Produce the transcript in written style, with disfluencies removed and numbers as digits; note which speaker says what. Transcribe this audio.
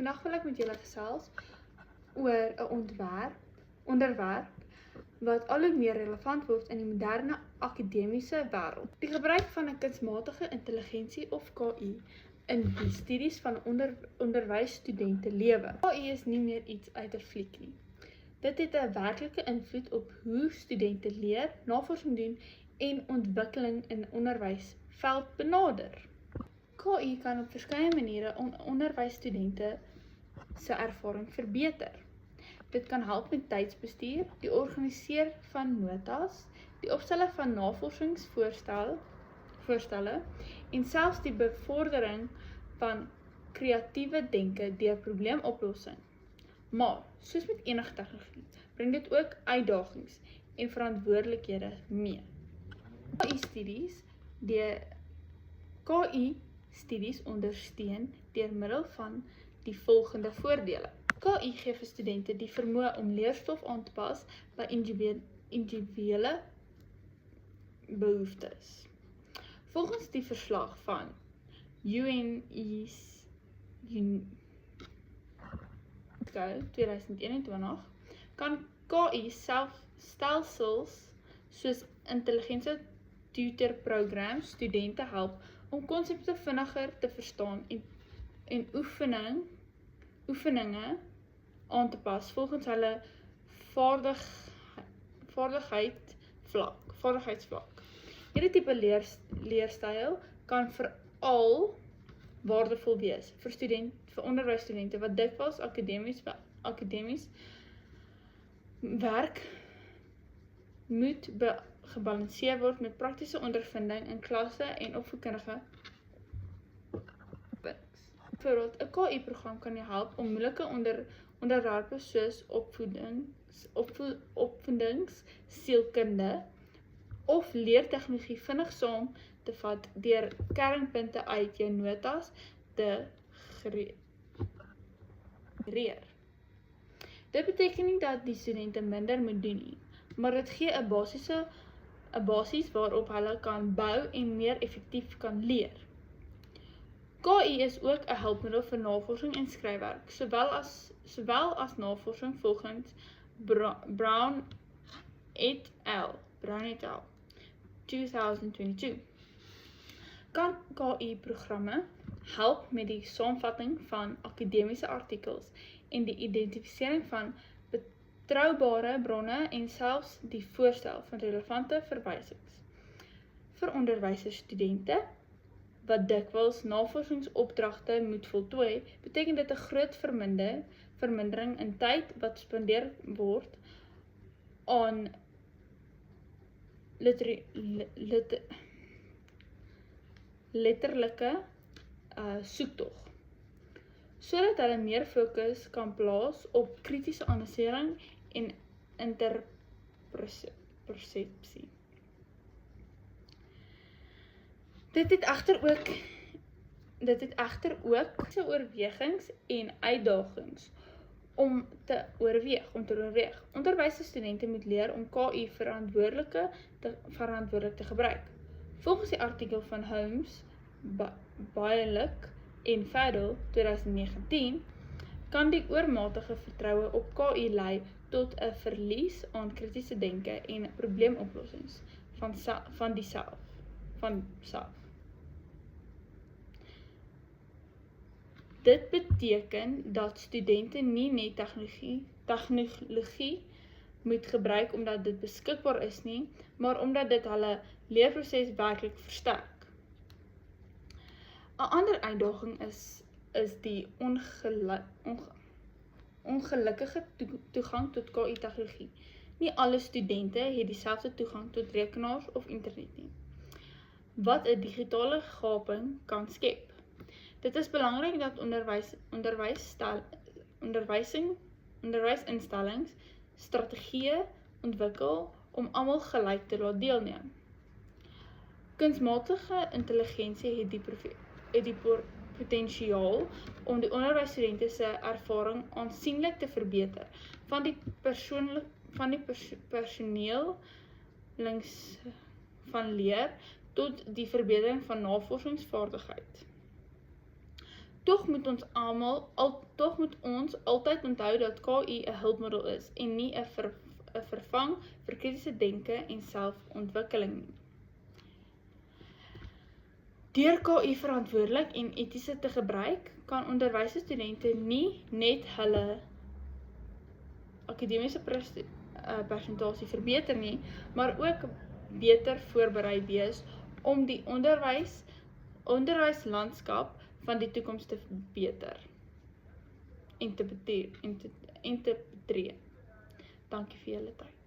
Speaker 1: Vandag wil ek met julle gesels oor 'n onderwerp wat al hoe meer relevant word in die moderne akademiese wêreld. Die gebruik van 'n kunsmatige intelligensie of KI in die studies van onderwysstudente lewe. KI is nie meer iets uit 'n fliek nie. Dit het 'n werklike invloed op hoe studente leer, navorsing doen en ontwikkeling in onderwysveld benader. KI kan op verskeie maniere onderwysstudente se ervaring verbeter. Dit kan help met tydsbestuur, die organiseer van notas, die opstel van navorsingsvoorstelle en selfs die bevordering van kreatiewe denke deur probleemoplossing. Maar, soos met enige tegnologie, bring dit ook uitdagings en verantwoordelikhede mee. KI-studies ondersteun deur middel van die volgende voordele. KI gee vir studente die vermoë om leerstof aan te pas by individuele behoeftes. Volgens die verslag van UNECE 2021 kan KI stelsels soos intelligente tutorprograms studente help om konsepte vinniger te verstaan en oefeninge aan te pas volgens hulle vaardigheidsvlak. Hierdie tipe leerstyl kan veral waardevol wees vir onderwysstudente wat dikwels akademies werk moet gebalanseer word met praktiese ondervinding in klasse en opvoedkundige puntings. Byvoorbeeld, 'n KI-program kan jou help om moeilike onderwerpe soos opvoedings, sielkunde of leertegnologie vinnig saam te vat deur kernpunte uit jou notas te genereer. Dit beteken nie dat die studente minder moet doen nie, maar dit gee 'n basis waarop hulle kan bou en meer effektief kan leer. KI is ook 'n hulpmiddel vir navorsing en skryfwerk, sowel as navorsing volgens Brown et al. 2022. Kan KI-programme help met die saamvatting van akademiese artikels en die identifisering van betroubare bronne en selfs die voorstel van relevante verwysings. Vir onderwyserstudente wat dikwels navorsingsopdragte moet voltooi, beteken dit 'n groot vermindering in tyd wat spandeer word aan letterlike soektog, sodat hulle meer fokus kan plaas op kritiese analysering en interpretasie. Dit het egter ook se oorwegings en uitdagings om te oorweeg. Onderwysstudente moet leer om KI verantwoordelik te gebruik. Volgens die artikel van Holmes, Bailich en Fadel 2019 kan die oormatige vertroue op KI lei tot 'n verlies aan kritiese denke en probleemoplossings van self. Dit beteken dat studente nie net tegnologie moet gebruik omdat dit beskikbaar is nie, maar omdat dit hulle leerproses werklik versterk. 'n ander uitdaging is die ongelukkige toegang tot KI-tegnologie. Nie alle studente het dieselfde toegang tot rekenaars of internet nie, wat 'n digitale gaping kan skep. Dit is belangrik dat onderwysinstellings strategieë ontwikkel om almal gelyk te laat deelneem. Kunsmatige intelligensie het die potensiaal om die onderwysstudente se ervaring aansienlik te verbeter, van die personeelings van leer tot die verbetering van navorsingsvaardigheid. Tog moet ons altyd onthou dat KI 'n hulpmiddel is en nie 'n vervang vir kritiese denke en selfontwikkeling nie. Deur KI verantwoordelik en etiese te gebruik, kan onderwysers studente nie net hulle akademiese persentasie verbeter nie, maar ook beter voorberei wees om die onderwyslandskap van die toekoms te beter en te betree. Dankie vir julle tyd.